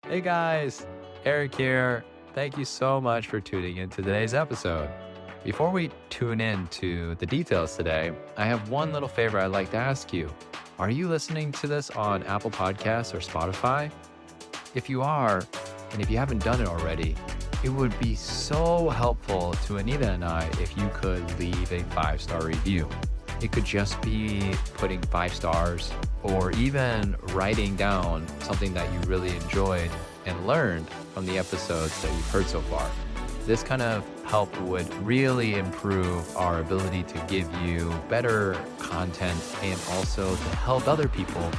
Hey guys, Eric here. Thank you so much for tuning in to today's episode. Before we tune in to the details today, I have one little favor I'd like to ask you. Are you listening to this on Apple Podcasts or Spotify? If you are, and if you haven't done it already, it would be so helpful to Anita and I if you could leave a 5-star review. It could just be putting 5 stars or even writing down something that you really enjoyed and learned from the episodes that you've heard so far. This kind of help would really improve our ability to give you better content and also to help other people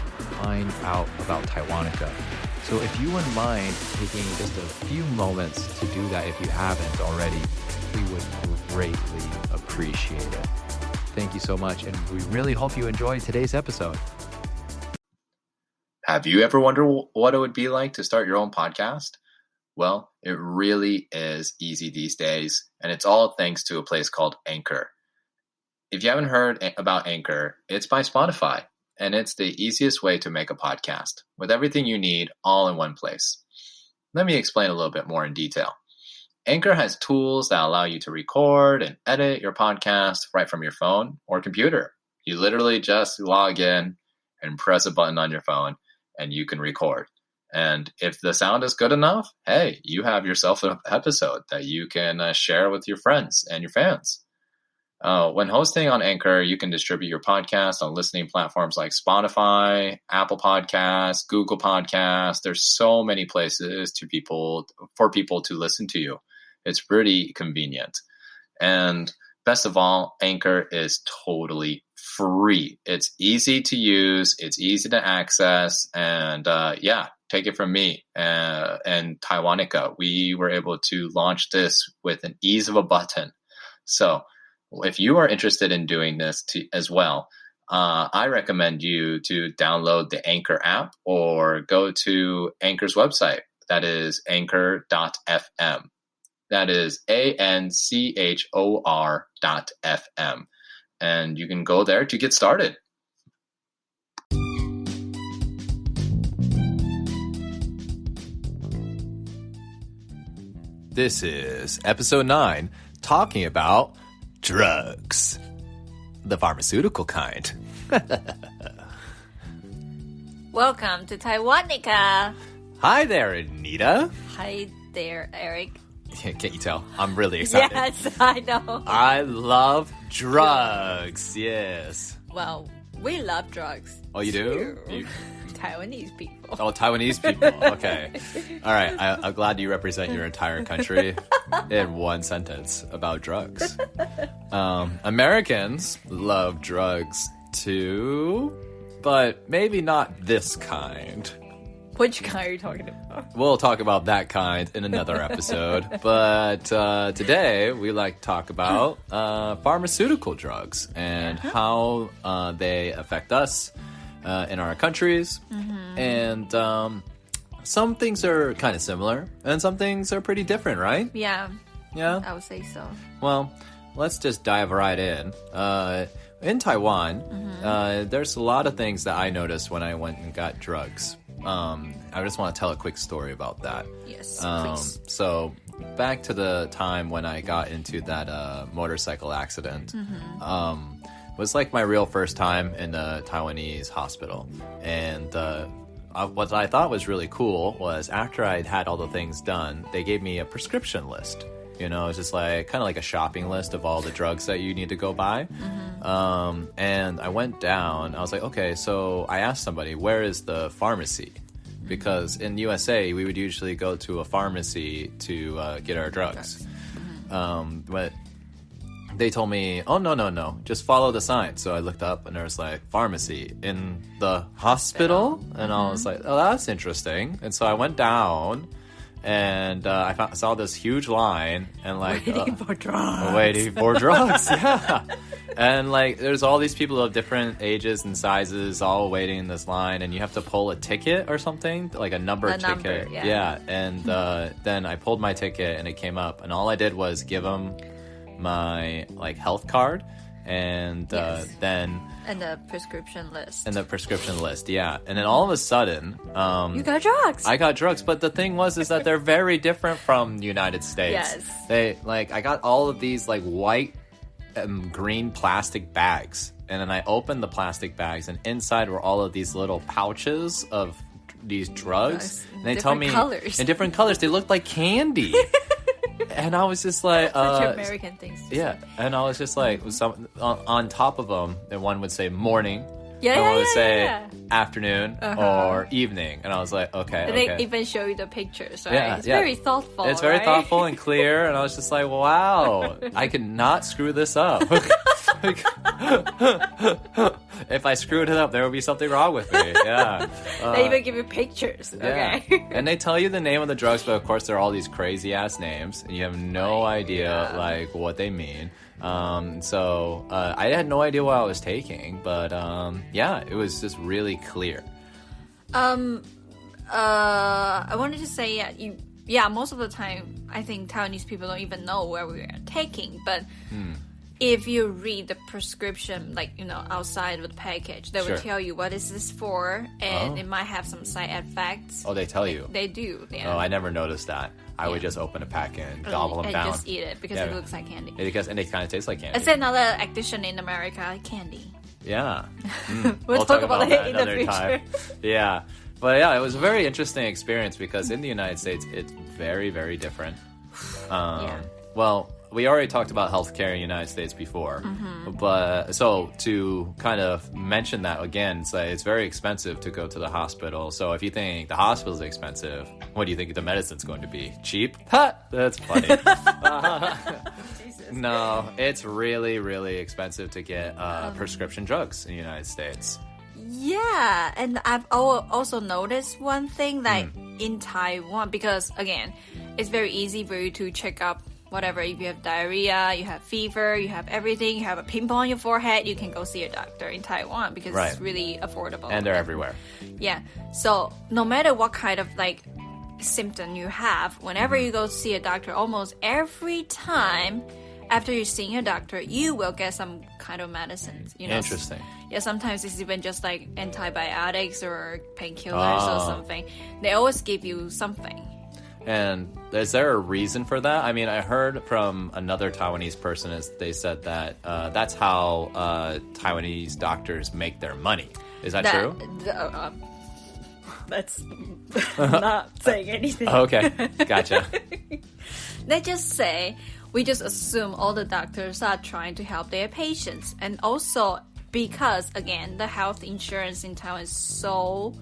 find out about Taiwanica. So if you wouldn't mind taking just a few moments to do that if you haven't already, we would greatly appreciate it. Thank you so much, and we really hope you enjoyed today's episode. Have you ever wondered what it would be like to start your own podcast? Well, it really is easy these days, and it's all thanks to a place called Anchor. If you haven't heard about Anchor, it's by Spotify, and it's the easiest way to make a podcast, with everything you need all in one place. Let me explain a little bit more in detail. Anchor has tools that allow you to record and edit your podcast right from your phone or computer. You literally just log in and press a button on your phone, and you can record. And if the sound is good enough, hey, you have yourself an episode that you can share with your friends and your fans. When hosting on Anchor, you can distribute your podcast on listening platforms like Spotify, Apple Podcasts, Google Podcasts. There's so many places for people to listen to you. It's pretty convenient. And best of all, Anchor is totally free. It's easy to use, it's easy to access, and take it from me and Taiwanica. We were able to launch this with an ease of a button. So if you are interested in doing this as well, I recommend you to download the Anchor app or go to Anchor's website. That is anchor.fm. That is ANCHOR.FM. And you can go there to get started. This is episode 9, talking about drugs. The pharmaceutical kind. Welcome to Taiwanica. Hi there, Anita. Hi there, Eric. Can't you tell? I'm really excited. Yes, I know. I love drugs. Yes. Well, we love drugs. Oh, you do? Taiwanese people. Oh, Taiwanese people. Okay. All right. I'm glad you represent your entire country in one sentence about drugs. Americans love drugs too, but maybe not this kind. Which kind are you talking about? We'll talk about that kind in another episode. But today, we like to talk about pharmaceutical drugs and how they affect us in our countries. Mm-hmm. And some things are kind of similar, and some things are pretty different, right? Yeah. Yeah? I would say so. Well, let's just dive right in. In Taiwan, there's a lot of things that I noticed when I went and got drugs. I just want to tell a quick story about that. Yes, please. So back to the time when I got into that motorcycle accident, was like my real first time in a Taiwanese hospital. And what I thought was really cool was after I'd had all the things done, they gave me a prescription list. You know, it's just like kind of like a shopping list of all the drugs that you need to go buy. And I went down. I was like, okay, so I asked somebody, where is the pharmacy? Because in the USA, we would usually go to a pharmacy to get our drugs. But they told me, oh, no, just follow the sign. So I looked up and there was like pharmacy in the hospital. And I was like, oh, that's interesting. And so I went down. And I saw this huge line and like waiting for drugs. Waiting for drugs, yeah. And like there's all these people of different ages and sizes all waiting in this line, and you have to pull a ticket or something, like a number ticket. Yeah. And then I pulled my ticket and it came up, and all I did was give them my like health card and Yes. then And the prescription list. in the prescription list, yeah. And then all of a sudden, You got drugs. I got drugs, but the thing is that they're very different from the United States. Yes. I got all of these like white and green plastic bags, and then I opened the plastic bags, and inside were all of these little pouches of these drugs. Drugs. And they tell me Colors. in different colors, they looked like candy. And I was just like, Such American things. yeah. And I was just like, some on top of them, and one would say morning. Yeah, and yeah, one would yeah, say yeah. afternoon or evening. And I was like, okay, And okay. they even show you the pictures, right? Yeah, It's yeah. very thoughtful. It's very right? thoughtful and clear, and I was just like, wow, I could not screw this up. If I screwed it up, there would be something wrong with me. Yeah. They even give you pictures. Yeah. Okay. And they tell you the name of the drugs, but of course they're all these crazy ass names, and you have no idea like what they mean. So I had no idea what I was taking, but yeah, it was just really clear. I wanted to say, most of the time, I think Taiwanese people don't even know where we are taking. But if you read the prescription, like, outside of the package, they Sure. will tell you what is this for, and it might have some side effects. Oh, they tell you? They do. Yeah. Oh, I never noticed that. I would just open a pack and gobble them and down. just eat it because Yeah. it looks like candy. And it kind of tastes like candy. It's another addition in America, candy. Yeah. We'll talk about it in the another future. time. Yeah. But yeah, it was a very interesting experience because in the United States, it's very, very different. Well, we already talked about healthcare in the United States before. But so to kind of mention that again, it's very expensive to go to the hospital. So if you think the hospital is expensive, what do you think the medicine's going to be? Cheap? Ha! That's funny. No, it's really, really expensive to get prescription drugs in the United States. Yeah, and I've also noticed one thing that in Taiwan, because again, it's very easy for you to check up whatever. If you have diarrhea, you have fever, you have everything, you have a pimple on your forehead, you can go see a doctor in Taiwan because Right. it's really affordable. And they're everywhere. Yeah, so no matter what kind of like symptom you have, whenever you go see a doctor, almost every time after you're seeing a doctor, you will get some kind of medicines. Interesting. Yeah, sometimes it's even just like antibiotics or painkillers or something. They always give you something. And is there a reason for that? I mean, I heard from another Taiwanese person they said that that's how Taiwanese doctors make their money. Is that true? That's not saying anything. Okay, gotcha. They just say, we just assume all the doctors are trying to help their patients. And also because, again, the health insurance in Taiwan is so,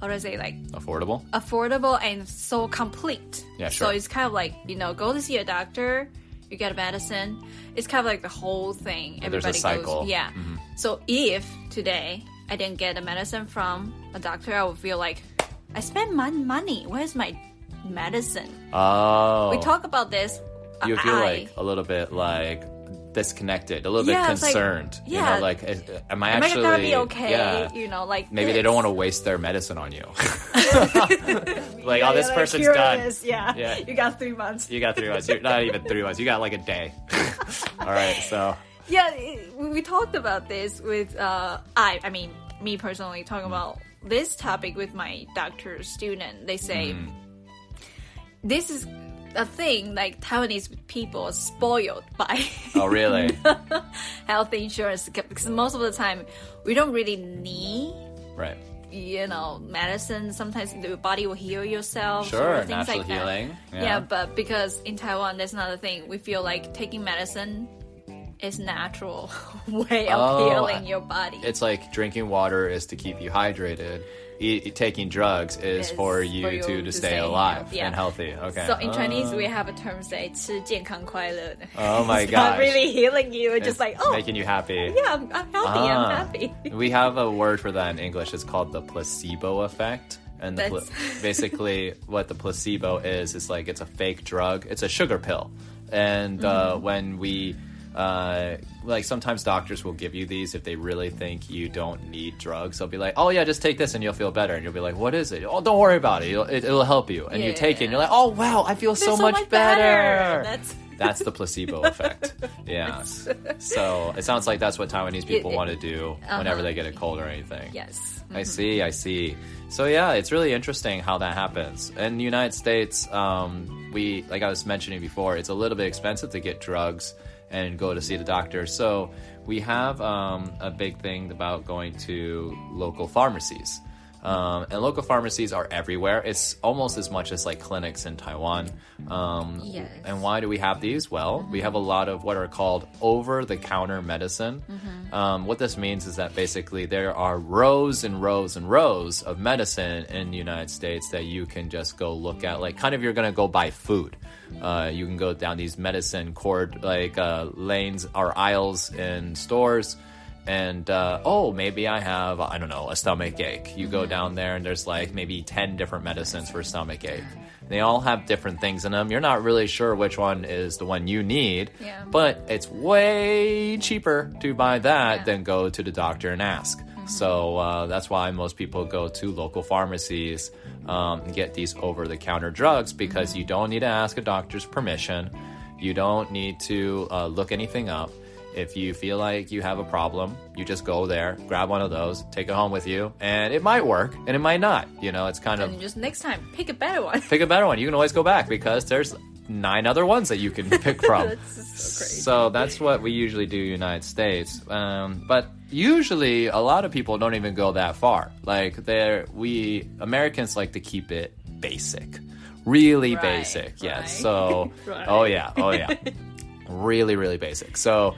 how do I say, like, Affordable? affordable and so complete. Yeah, sure. So it's kind of like, go to see a doctor, you get a medicine. It's kind of like the whole thing. There's a Everybody cycle. goes, yeah. So if today I didn't get a medicine from a doctor, I would feel like I spent money. Where's my medicine? Oh. We talk about this. You feel like a little bit like disconnected, a little bit Yeah, it's like- concerned. yeah. Like, am I Am actually I gonna be okay? Yeah. Like Maybe they this. don't want to waste their medicine on you. Like, Yeah, oh, this you're person's curious. done. Yeah. Yeah. You got 3 months. You got 3 months. You're not even 3 months. You got like a day. All right, so Yeah, we talked about this with I mean me personally talking about this topic with my doctor student. They say this is a thing like Taiwanese people are spoiled by oh really? health insurance because most of the time we don't really need Right. medicine. Sometimes the body will heal yourself. Sure, or things natural like that. healing. Yeah, but because in Taiwan, that's another thing. We feel like taking medicine is natural way of healing your body. It's like drinking water is to keep you hydrated. Taking drugs is for you to stay alive and healthy. Okay. So in Chinese, we have a term say 吃健康快乐. Oh my It's not gosh. really healing you. It's just like, oh, making you happy. yeah, I'm healthy. I'm happy. We have a word for that in English. It's called the placebo effect. And basically, what the placebo is like it's a fake drug. It's a sugar pill. And when we like sometimes doctors will give you these if they really think you don't need drugs. They'll be like, oh yeah, just take this and you'll feel better. And you'll be like, what is it? Oh, don't worry about it. It'll help you. And you take it and you're like, oh wow, I feel so much better. That's the placebo effect. Yeah. So it sounds like that's what Taiwanese people want to do whenever they get a cold or anything. Yes. I see. So yeah, it's really interesting how that happens. In the United States, we, like I was mentioning before, it's a little bit expensive to get drugs and go to see the doctor. So we have a big thing about going to local pharmacies. And local pharmacies are everywhere. It's almost as much as like clinics in Taiwan. Yes. And why do we have these? Well, we have a lot of what are called over-the-counter medicine. What this means is that basically there are rows and rows and rows of medicine in the United States that you can just go look at. Like kind of you're going to go buy food. You can go down these medicine lanes or aisles in stores. And, maybe I have, I don't know, a stomach ache. You go down there and there's like maybe 10 different medicines for stomach ache. They all have different things in them. You're not really sure which one is the one you need, but it's way cheaper to buy that than go to the doctor and ask. So that's why most people go to local pharmacies and get these over-the-counter drugs, because you don't need to ask a doctor's permission. You don't need to look anything up. If you feel like you have a problem, you just go there, grab one of those, take it home with you, and it might work, and it might not. You know, it's kind of... just next time, pick a better one. Pick a better one. You can always go back, because there's 9 other ones that you can pick from. That's so crazy. So that's what we usually do in the United States. But usually, a lot of people don't even go that far. Like, we Americans like to keep it basic. Really basic, yes. So, oh yeah. Really, really basic. So...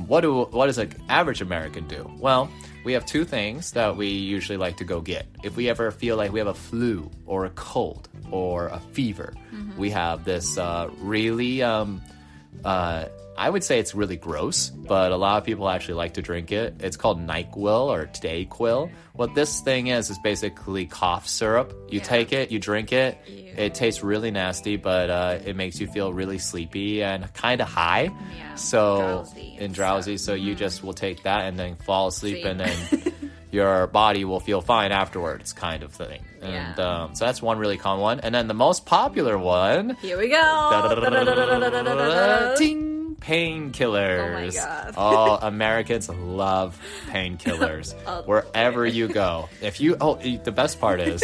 what does an average American do? Well, we have 2 things that we usually like to go get. If we ever feel like we have a flu or a cold or a fever, we have this really, I would say it's really gross, but a lot of people actually like to drink it. It's called NyQuil or Dayquil. What this thing is basically cough syrup. You take it, you drink it. Ew. It tastes really nasty, but it makes you feel really sleepy and kind of high. Yeah, So drowsy. So you just will take that and then fall asleep, and then your body will feel fine afterwards, kind of thing. And so that's one really common one. And then the most popular one. Here we go. Ting! Painkillers. Oh my god. Oh, Americans love painkillers. Wherever you go. The best part is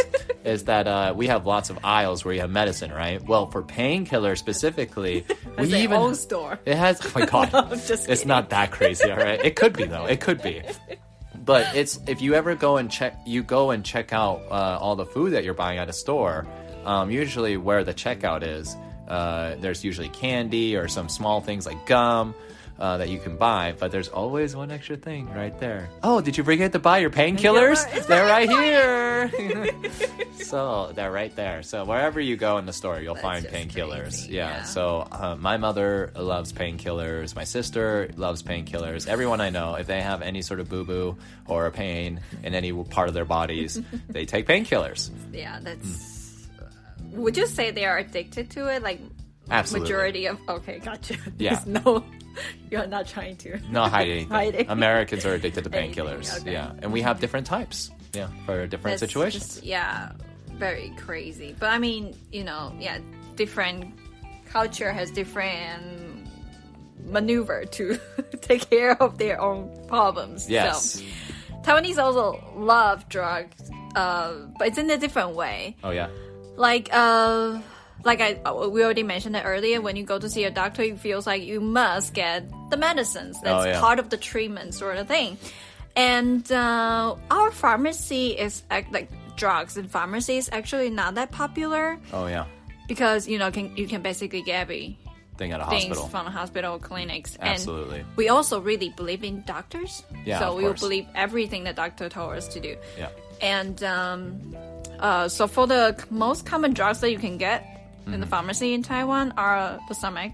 that we have lots of aisles where you have medicine, right? Well, for painkillers specifically, we even own store. It has. Oh my god. It's not that crazy, all right? It could be though. It could be. But if you ever go and check out all the food that you're buying at a store, usually where the checkout is, there's usually candy or some small things like gum that you can buy, but there's always one extra thing right there. Oh, did you forget to buy your painkillers? They're right here. So they're right there. So wherever you go in the store, you'll find painkillers. Yeah. So my mother loves painkillers. My sister loves painkillers. Everyone I know, if they have any sort of boo-boo or a pain in any part of their bodies, they take painkillers. Yeah, that's... Would you say they are addicted to it? Like, absolutely. Majority of... Okay, gotcha. Yeah. No, you're not trying to... Not hide anything. Hiding. Americans are addicted to painkillers. Okay. Yeah. And we have different types. Yeah. For different situations. Just, very crazy. But I mean, different culture has different maneuver to take care of their own problems. Yes. So, Taiwanese also love drugs, but it's in a different way. Oh, yeah. We already mentioned it earlier, when you go to see a doctor, it feels like you must get the medicines. That's part of the treatment sort of thing. And our pharmacy is, like, drugs in pharmacy is actually not that popular. Oh, yeah. Because, you can basically get everything at a hospital. From a hospital clinics. Absolutely. And we also really believe in doctors. Yeah, so we will course. believe everything the doctor told us to do. Yeah. And so for the most common drugs that you can get in the pharmacy in Taiwan are the stomach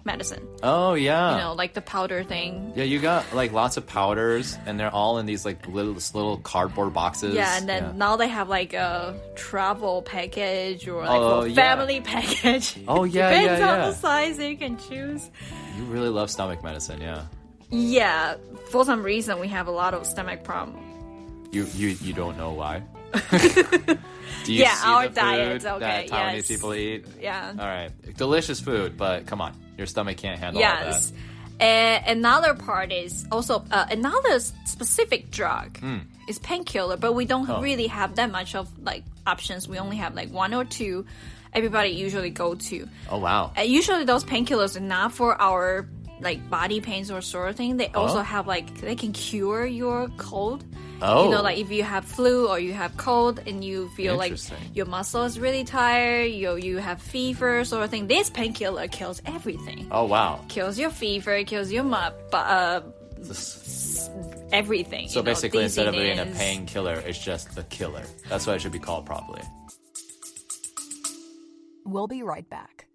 medicine. Oh, yeah. Like the powder thing. Yeah, you got like lots of powders, and they're all in these like little cardboard boxes. Yeah, and then now they have like a travel package or like a family package. Oh, yeah, Depends on the size that you can choose. You really love stomach medicine, yeah. Yeah, for some reason we have a lot of stomach problem. You don't know why? Do you see our the diets, food that okay, Taiwanese yes. people eat? Yeah. All right. Delicious food, but come on. Your stomach can't handle all that. Yes. And another part is also another specific drug is painkiller, but we don't really have that much of like options. We only have like one or two everybody usually go to. Oh, wow. Usually those painkillers are not for our like body pains or sort of thing. They also have like, they can cure your cold. Oh. You know, like if you have flu or you have cold and you feel like your muscle is really tired, you have fever sort of thing. This painkiller kills everything. Oh, wow. Kills your fever, kills your everything. So basically, instead of being a dizziness. painkiller, it's just the killer. That's what it should be called properly. We'll be right back.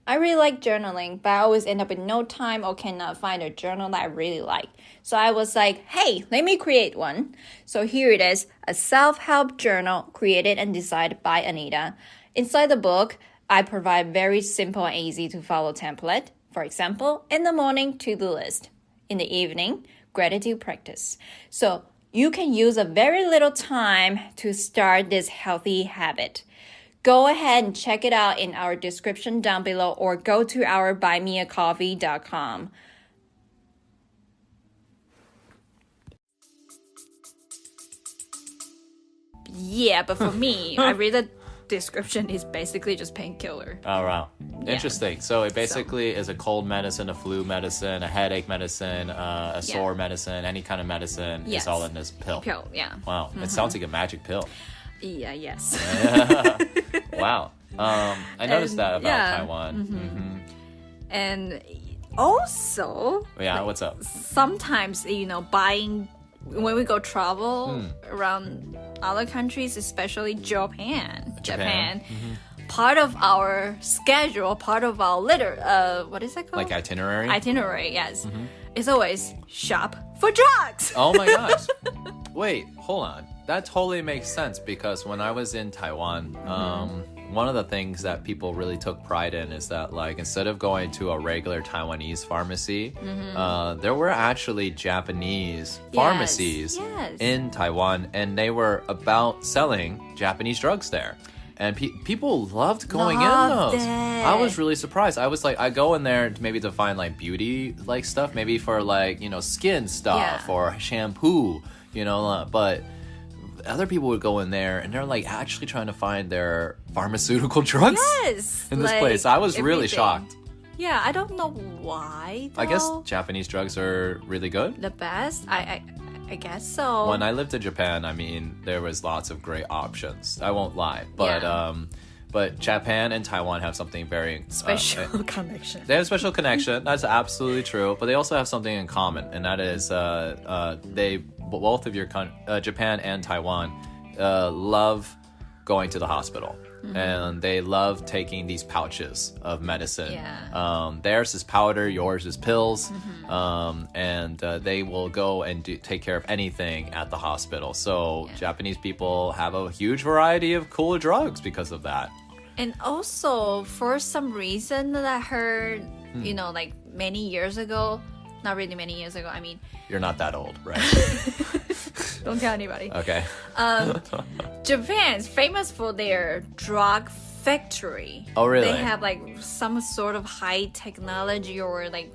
I really like journaling, but I always end up with no time or cannot find a journal that I really like. So I was like, hey, let me create one. So here it is, a self-help journal created and designed by Anita. Inside the book, I provide very simple and easy to follow template. For example, in the morning, to-do list. In the evening, gratitude practice. So you can use a very little time to start this healthy habit. Go ahead and check it out in our description down below or go to our buymeacoffee.com. Yeah, but for me, I read the description is basically just painkiller. Oh, wow. Interesting. So it basically is a cold medicine, a flu medicine, a headache medicine, a sore medicine, any kind of medicine is all in this pill. Yeah. Wow. It sounds like a magic pill. Yeah, yes. Wow. I noticed that about Taiwan. And also, Yeah, what's up? sometimes, buying, when we go travel around other countries, especially Japan. Part of our schedule, part of our what is that called? Like itinerary? Itinerary, yes. It's always shop for drugs. Oh my gosh. Wait, hold on. That totally makes sense because when I was in Taiwan, one of the things that people really took pride in is that, like, instead of going to a regular Taiwanese pharmacy, there were actually Japanese pharmacies in Taiwan, and they were about selling Japanese drugs there. And people loved going in those. I was really surprised. I was like, I go in there maybe to find like beauty like stuff, maybe for like, skin stuff or shampoo, but other people would go in there and they're like actually trying to find their pharmaceutical drugs in this place. I was really shocked. Yeah, I don't know why, though. I guess Japanese drugs are really good. The best? I guess so. When I lived in Japan, I mean, there was lots of great options. I won't lie. But Japan and Taiwan have something very special connection. They have a special connection. That's absolutely true. But they also have something in common, and that is both of your Japan and Taiwan love going to the hospital. And they love taking these pouches of medicine. Theirs is powder, yours is pills. And they will go and take care of anything at the hospital. So Japanese people have a huge variety of cool drugs because of that. And also, for some reason that I heard, like many years ago, not really many years ago, I mean... You're not that old, right? Don't tell anybody. Okay. Japan's famous for their drug factory. Oh, really? They have like some sort of high technology or like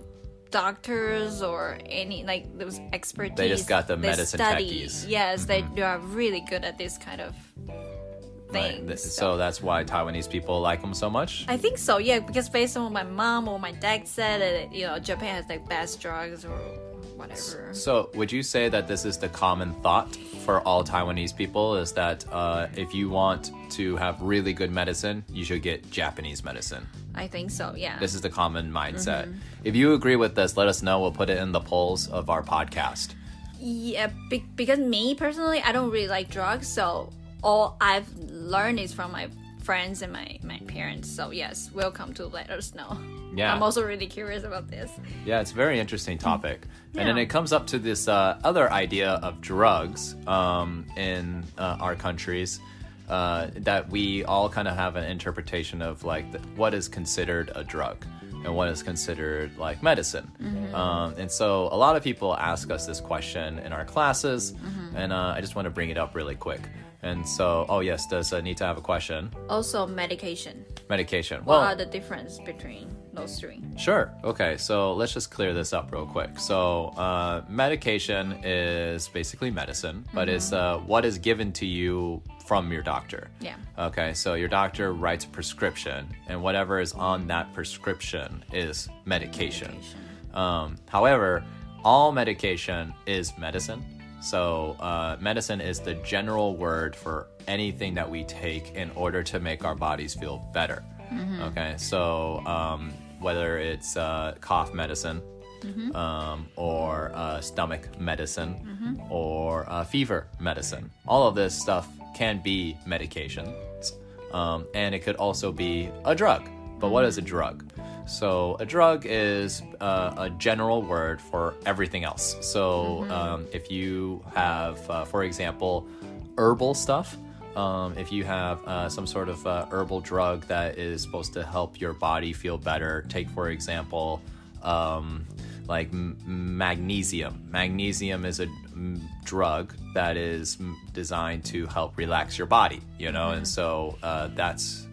doctors or any like those expertise. They just got the medicine techies. Yes, they are really good at this kind of things. Right. So that's why Taiwanese people like them so much? I think so, yeah, because based on what my mom or my dad said, Japan has like best drugs or whatever. So would you say that this is the common thought for all Taiwanese people, is that if you want to have really good medicine, you should get Japanese medicine? I think so, yeah. This is the common mindset. If you agree with this, let us know. We'll put it in the polls of our podcast. Yeah, because me personally, I don't really like drugs, so all I've learned is from my friends and my parents. So yes, welcome to let us know. Yeah. I'm also really curious about this. Yeah, it's a very interesting topic. And then it comes up to this other idea of drugs in our countries that we all kind of have an interpretation of like what is considered a drug and what is considered like medicine. And so a lot of people ask us this question in our classes, and I just want to bring it up really quick. And so, oh yes, does Anita have a question? Also, medication. Medication. What are the difference between those three? Sure. Okay, so let's just clear this up real quick. So, medication is basically medicine, but it's what is given to you from your doctor. Yeah. Okay, so your doctor writes a prescription, and whatever is on that prescription is medication. However, all medication is medicine. So medicine is the general word for anything that we take in order to make our bodies feel better. Okay, so whether it's cough medicine or stomach medicine or fever medicine, all of this stuff can be medications. And it could also be a drug. But what is a drug? So a drug is a general word for everything else. So if you have, for example, herbal stuff, if you have some sort of herbal drug that is supposed to help your body feel better, take, for example, like magnesium. Magnesium is a drug that is designed to help relax your body, you know, and so that's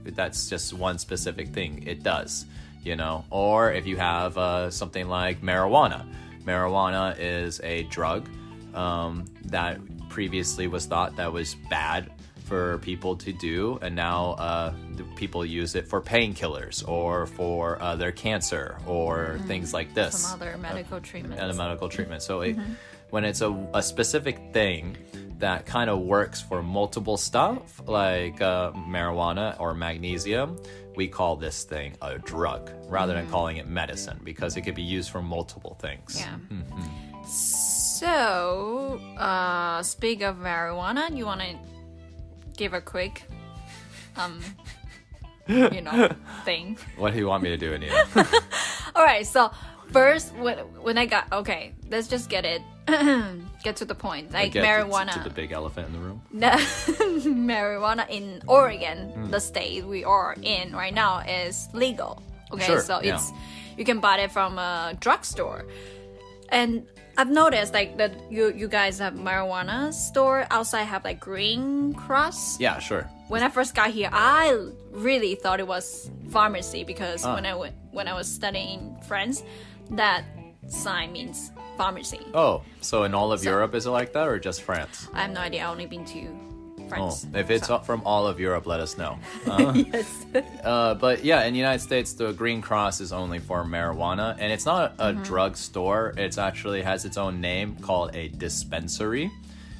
just one specific thing it does. You know, or if you have something like marijuana. Marijuana is a drug that previously was thought that was bad for people to do, and now people use it for painkillers or for their cancer or things like this. Some other medical treatments. And a medical treatment. So when it's a specific thing that kind of works for multiple stuff, like marijuana or magnesium, we call this thing a drug rather than calling it medicine, because it could be used for multiple things. Yeah. So, speak of marijuana, you want to give a quick, thing? What do you want me to do, Anita? All right, so first, when I got, okay, let's just get to the point. Like marijuana. To the big elephant in the room. Marijuana in Oregon, the state we are in right now, is legal. Okay, sure, so you can buy it from a drugstore. And I've noticed like that you guys have marijuana store outside have like green cross. Yeah, sure. When I first got here, I really thought it was pharmacy because when I was studying France, that sign means pharmacy. Oh, so in all of Europe is it like that, or just France? I have no idea. I've only been to France. Oh, if it's from all of Europe, let us know. Yes. But yeah, in the United States, the green cross is only for marijuana, and it's not a drug store. It actually has its own name called a dispensary.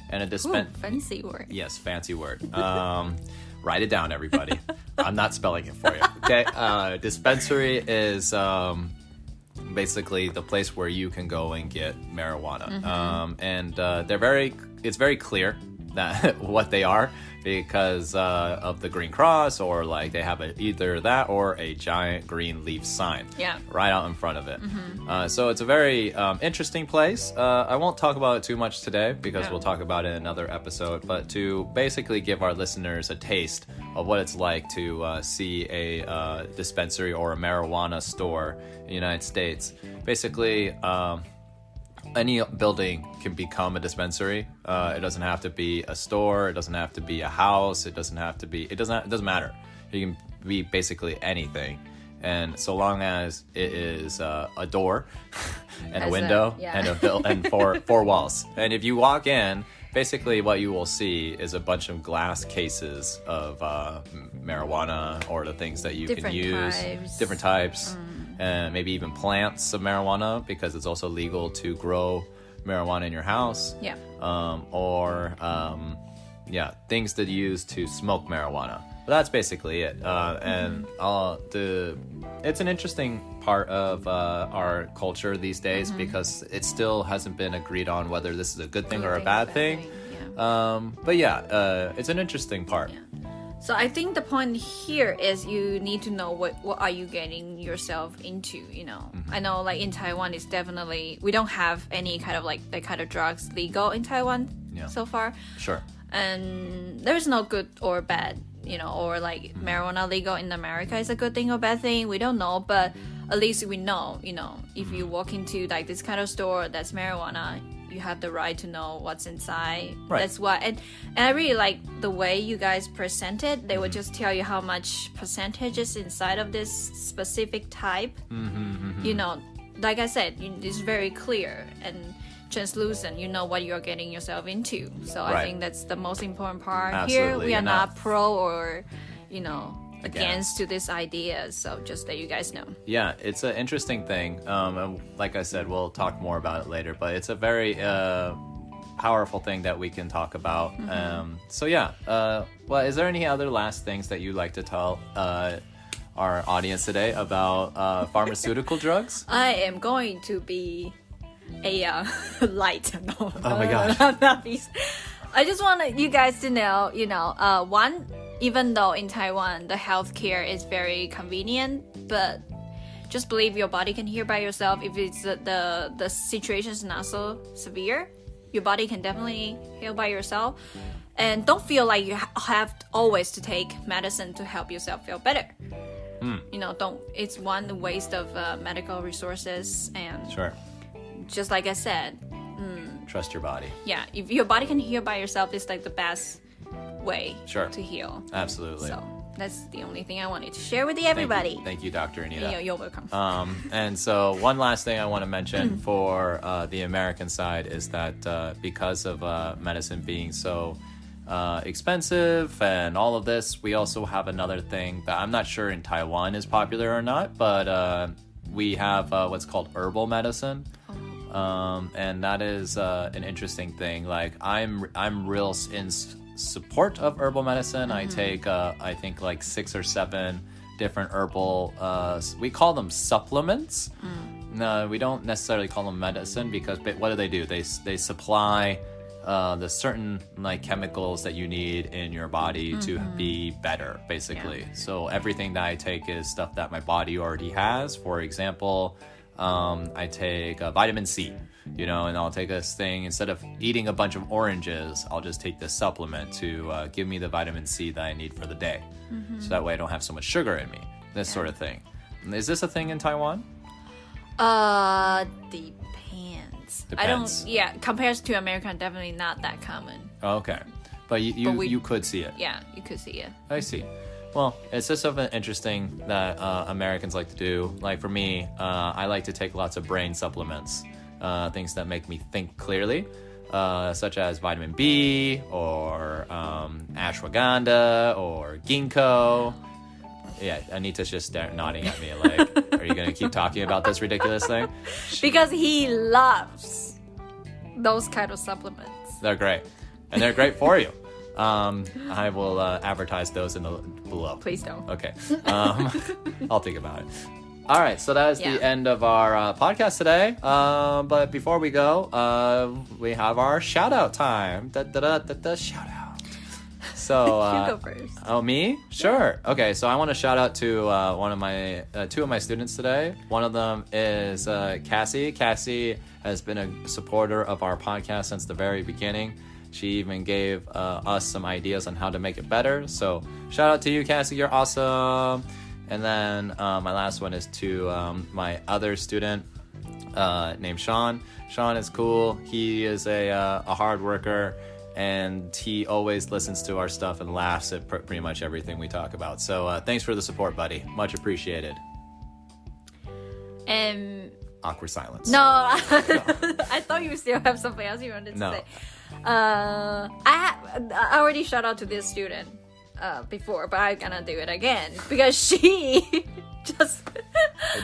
And a fancy word. Yes, fancy word. Write it down, everybody. I'm not spelling it for you. Okay, dispensary is basically the place where you can go and get marijuana. And it's very clear that what they are, because of the green cross, or like they have either that or a giant green leaf sign right out in front of it. So it's a very interesting place. I won't talk about it too much today because we'll talk about it in another episode, but to basically give our listeners a taste of what it's like to see a dispensary or a marijuana store in the United States. Basically, any building can become a dispensary. It doesn't have to be a store. It doesn't have to be a house. It doesn't matter. It can be basically anything. And so long as it is a door and a window and four walls. And if you walk in, basically what you will see is a bunch of glass cases of marijuana or the things that you can use. Different types. And maybe even plants of marijuana, because it's also legal to grow marijuana in your house. Yeah. Things that you use to smoke marijuana. But that's basically it. And it's an interesting part of our culture these days because it still hasn't been agreed on whether this is a good thing or a bad thing. It's an interesting part. Yeah. So I think the point here is you need to know what are you getting yourself into, you know. I know like in Taiwan it's definitely, we don't have any kind of like that kind of drugs legal in Taiwan so far. Sure. And there's no good or bad, you know, or like marijuana legal in America is a good thing or bad thing. We don't know, but at least we know, you know, if you walk into like this kind of store that's marijuana, you have the right to know what's inside. Right. That's why, and I really like the way you guys present it. They would just tell you how much percentage is inside of this specific type. You know, like I said, it's very clear and translucent. You know what you're getting yourself into. So I think that's the most important part. Absolutely. Here we are not pro or, you know, against to this idea, so just that you guys know. Yeah, it's an interesting thing. And like I said, we'll talk more about it later, but it's a very powerful thing that we can talk about. So yeah, well, is there any other last things that you'd like to tell our audience today about pharmaceutical drugs? I am going to be a light. No, Oh my gosh. I just want you guys to know, you know, one, even though in Taiwan the healthcare is very convenient, but just believe your body can heal by yourself. If it's the situation is not so severe, your body can definitely heal by yourself. And don't feel like you have always to take medicine to help yourself feel better. You know, it's one waste of medical resources. And Sure. just like I said, Trust your body. yeah, if your body can heal by yourself, it's like the best way Sure. to heal. Absolutely. So that's the only thing I wanted to share with everybody. Thank you, Dr. Anita. You're welcome. And so one last thing I want to mention for the American side is that because of medicine being so expensive and all of this, we also have another thing that I'm not sure in Taiwan is popular or not, but we have what's called herbal medicine. And that is an interesting thing. Like I'm real in support of herbal medicine. I take I think like 6 or 7 different herbal we call them supplements. No, we don't necessarily call them medicine, because what do? They supply the certain like chemicals that you need in your body to be better, basically. So everything that I take is stuff that my body already has. For example, I take vitamin C, you know, and I'll take this thing, instead of eating a bunch of oranges, I'll just take this supplement to give me the vitamin C that I need for the day. So that way I don't have so much sugar in me, this sort of thing. Is this a thing in Taiwan? Depends. Depends. I don't, yeah, compared to America, definitely not that common. Okay. But you could see it. Yeah, you could see it. I see. Well, it's just something interesting that Americans like to do. Like for me, I like to take lots of brain supplements, things that make me think clearly, such as vitamin B or ashwagandha or ginkgo. Yeah, Anita's just nodding at me like, are you going to keep talking about this ridiculous thing? Because he loves those kind of supplements. They're great. And they're great for you. I will advertise those in the below. Please don't. Okay. I'll think about it. All right, so that is the end of our podcast today. But before we go, we have our shout out time. Shout out. So You go first. Oh, me? Sure. Okay, so I want to shout out to two of my students today. One of them is Cassie. Cassie has been a supporter of our podcast since the very beginning. She even gave us some ideas on how to make it better. So shout out to you, Cassie. You're awesome. And then my last one is to my other student named Sean. Sean is cool. He is a hard worker, and he always listens to our stuff and laughs at pretty much everything we talk about. So thanks for the support, buddy. Much appreciated. Awkward silence. No, I thought you still have something else you wanted to say. I already shout out to this student before, but I'm gonna do it again because she just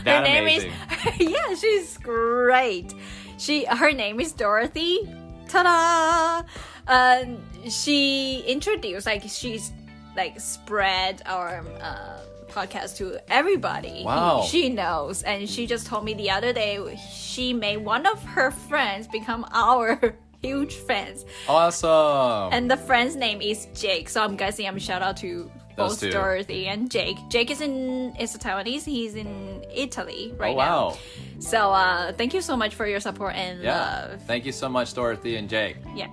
her name amazing? is yeah, she's great. Her name is Dorothy. Ta-da! She introduced, like, she's like spread our podcast to everybody. Wow. She knows, and she just told me the other day she made one of her friends become our huge fans. Awesome. And the friend's name is Jake, so I'm guessing I'm shout out to both two. Dorothy and Jake. Jake is a Taiwanese. He's in Italy right wow. now. So thank you so much for your support and love. Thank you so much, Dorothy and Jake. Yeah.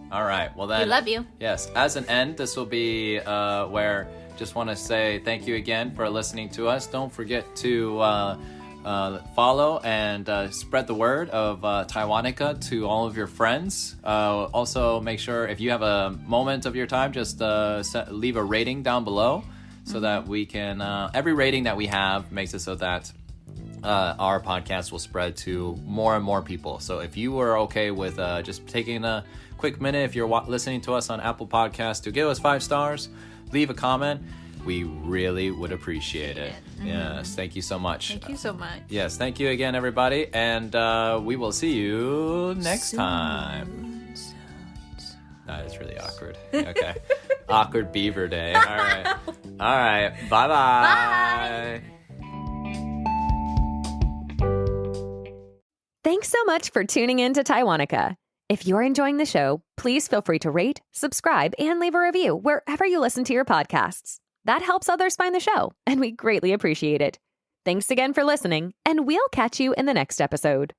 All right. Well then. We love you. Yes. As an end, this will be where just want to say thank you again for listening to us. Don't forget to follow and spread the word of Taiwanica to all of your friends. Also, make sure if you have a moment of your time, just leave a rating down below so that we can, every rating that we have makes it so that our podcast will spread to more and more people. So if you were okay with just taking a quick minute, if you're listening to us on Apple Podcasts, to give us 5 stars, leave a comment. We really would appreciate it. Yes, thank you so much. Thank you so much. Yes, thank you again, everybody. And we will see you next time. That is really awkward. Okay. Awkward beaver day. All right. All right. Bye-bye. Bye. Thanks so much for tuning in to Taiwanica. If you're enjoying the show, please feel free to rate, subscribe, and leave a review wherever you listen to your podcasts. That helps others find the show, and we greatly appreciate it. Thanks again for listening, and we'll catch you in the next episode.